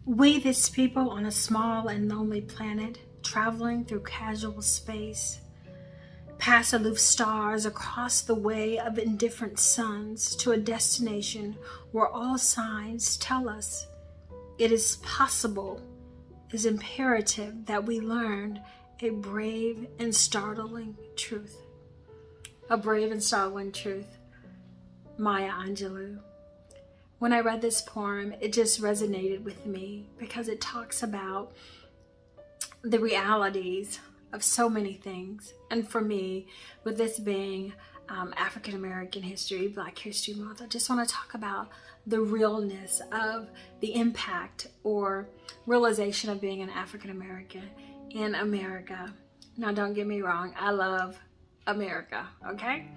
We, this people on a small and lonely planet, traveling through casual space, past aloof stars across the way of indifferent suns to a destination where all signs tell us it is possible, is imperative that we learn a brave and startling truth. A brave and startling truth. Maya Angelou. When I read this poem, it just resonated with me because it talks about the realities of so many things. And for me, with this being African American history, Black History Month, I just want to talk about the realness of the impact or realization of being an African American in America. Now, don't get me wrong, I love America, okay?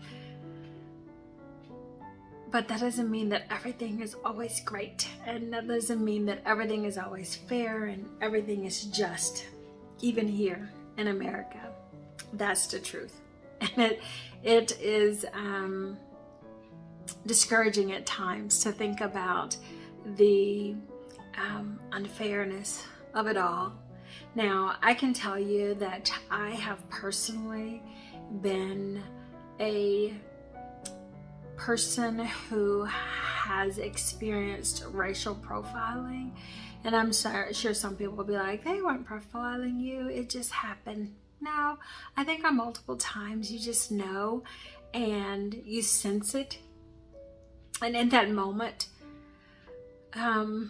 But that doesn't mean that everything is always great. And that doesn't mean that everything is always fair and everything is just, even here in America. That's the truth. And it is discouraging at times to think about the unfairness of it all. Now, I can tell you that I have personally been a person who has experienced racial profiling, and I'm sure some people will be like, they weren't profiling you, it just happened. No, I think on multiple times you just know and you sense it, and in that moment I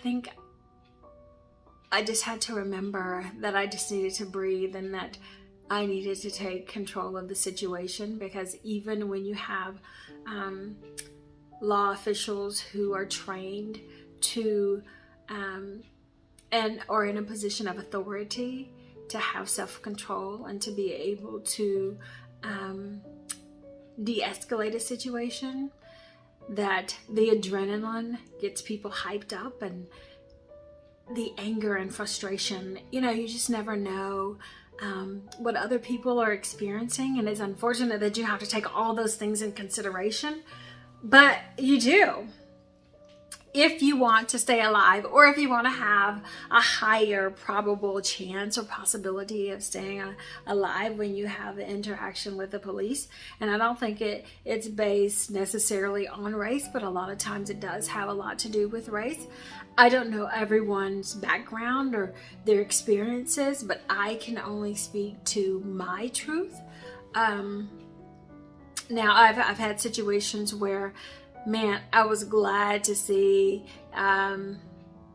think I just had to remember that I just needed to breathe and that I needed to take control of the situation, because even when you have law officials who are trained to or in a position of authority to have self-control and to be able to de-escalate a situation, that the adrenaline gets people hyped up and the anger and frustration, you just never know what other people are experiencing, and it's unfortunate that you have to take all those things in consideration, but you do if you want to stay alive, or if you want to have a higher probable chance or possibility of staying alive when you have an interaction with the police. And I don't think it's based necessarily on race, but a lot of times it does have a lot to do with race. I don't know everyone's background or their experiences, but I can only speak to my truth. Now, I've had situations where, man, I was glad to see the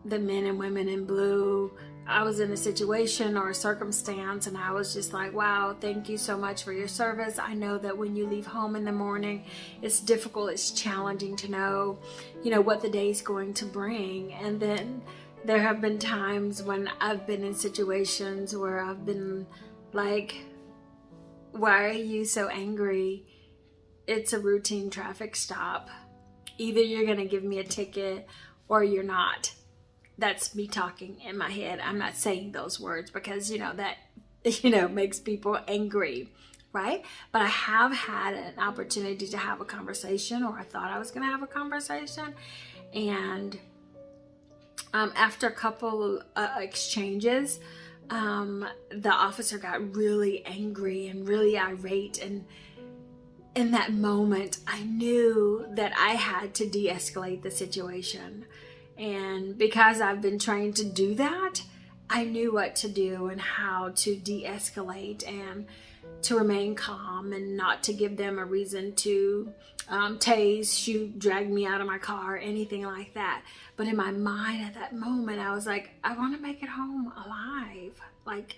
men and women in blue. I was in a situation or a circumstance and I was just like, wow, thank you so much for your service. I know that when you leave home in the morning, it's difficult, it's challenging to know, what the day's going to bring. And then there have been times when I've been in situations where I've been like, why are you so angry? It's a routine traffic stop. Either you're going to give me a ticket or you're not. That's me talking in my head. I'm not saying those words because, that, makes people angry, right? But I have had an opportunity to have a conversation, or I thought I was going to have a conversation. And after a couple exchanges, the officer got really angry and really irate, and in that moment, I knew that I had to de-escalate the situation. And because I've been trained to do that, I knew what to do and how to de-escalate and to remain calm and not to give them a reason to tase, shoot, drag me out of my car, anything like that. But in my mind at that moment, I was like, I want to make it home alive. Like,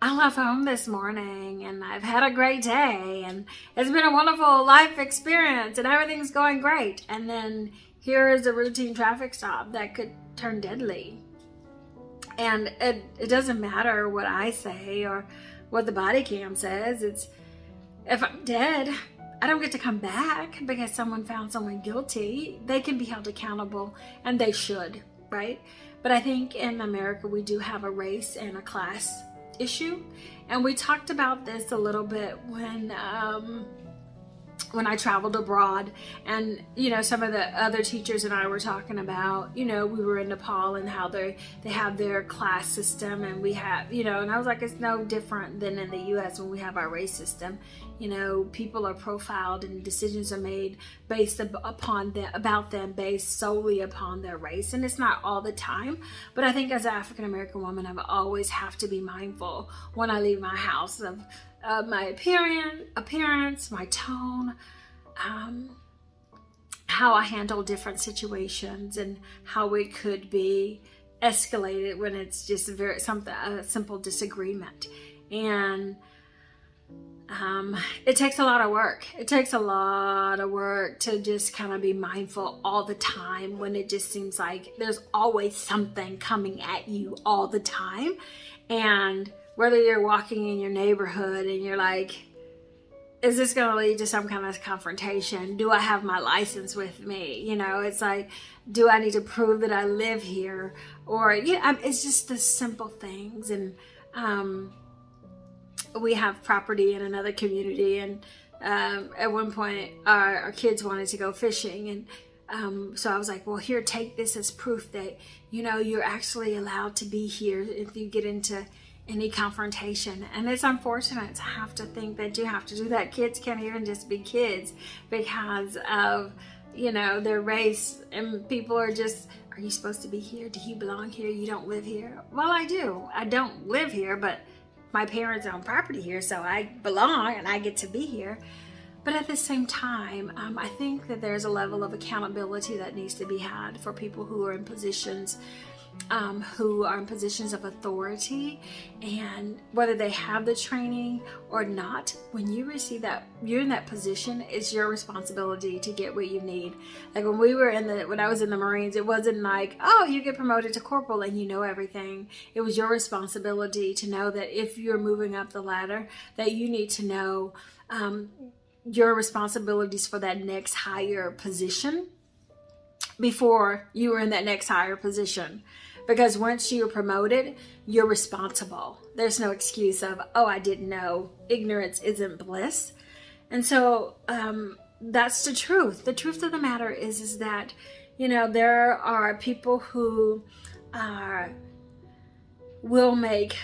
I left home this morning and I've had a great day and it's been a wonderful life experience and everything's going great. And then here is a routine traffic stop that could turn deadly. And it doesn't matter what I say or what the body cam says. It's, if I'm dead, I don't get to come back because someone found someone guilty. They can be held accountable, and they should, right? But I think in America we do have a race and a class issue, and we talked about this a little bit when when I traveled abroad. And some of the other teachers and I were talking about, we were in Nepal and how they have their class system, and we have, and I was like, it's no different than in the US when we have our race system. People are profiled and decisions are made based upon about them based solely upon their race. And it's not all the time, but I think as an African American woman, I always have to be mindful when I leave my house of my appearance, my tone, how I handle different situations, and how it could be escalated when it's just a simple disagreement. And it takes a lot of work. It takes a lot of work to just kind of be mindful all the time when it just seems like there's always something coming at you all the time. And whether you're walking in your neighborhood and you're like, is this going to lead to some kind of confrontation? Do I have my license with me? It's like, do I need to prove that I live here? Or, it's just the simple things. And we have property in another community. And at one point, our kids wanted to go fishing. And so I was like, well, here, take this as proof that, you're actually allowed to be here if you get into any confrontation. And it's unfortunate to have to think that you have to do that. Kids can't even just be kids because of their race, and people are just, are you supposed to be here? Do you belong here? You don't live here? Well, I do. I don't live here, but my parents own property here, so I belong and I get to be here. But at the same time, I think that there's a level of accountability that needs to be had for people who are in positions of authority, and whether they have the training or not, when you receive that, you're in that position, it's your responsibility to get what you need. Like when I was in the Marines, it wasn't like, oh, you get promoted to corporal and you know everything. It was your responsibility to know that if you're moving up the ladder, that you need to know your responsibilities for that next higher position before you were in that next higher position. Because once you're promoted, you're responsible. There's no excuse of, oh, I didn't know. Ignorance isn't bliss. And so that's the truth. The truth of the matter is that, there are people who will make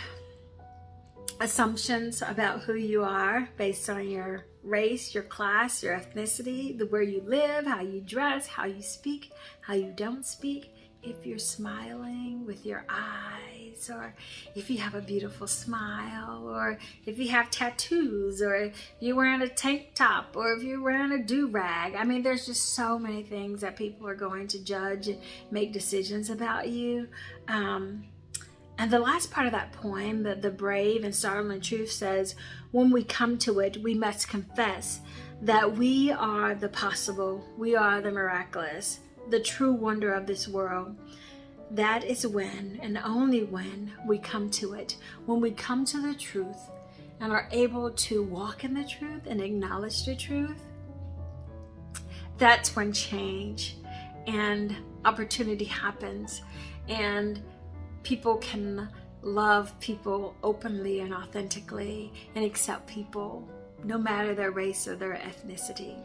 assumptions about who you are based on your race, your class, your ethnicity, where you live, how you dress, how you speak, how you don't speak. If you're smiling with your eyes, or if you have a beautiful smile, or if you have tattoos, or if you're wearing a tank top, or if you're wearing a do-rag. I mean, there's just so many things that people are going to judge and make decisions about you. And the last part of that poem, the brave and startling truth, says, when we come to it, we must confess that we are the possible, we are the miraculous, the true wonder of this world. That is when, and only when, we come to it. When we come to the truth and are able to walk in the truth and acknowledge the truth, that's when change and opportunity happens, and people can love people openly and authentically and accept people no matter their race or their ethnicity.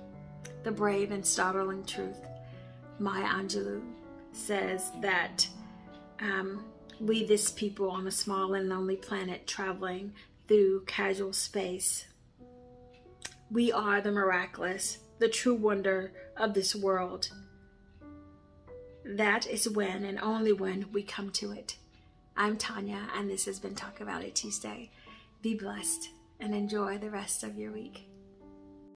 The brave and startling truth. Maya Angelou says that we, this people on a small and lonely planet traveling through casual space, we are the miraculous, the true wonder of this world. That is when, and only when, we come to it. I'm Tanya, and this has been Talk About It Tuesday. Be blessed and enjoy the rest of your week.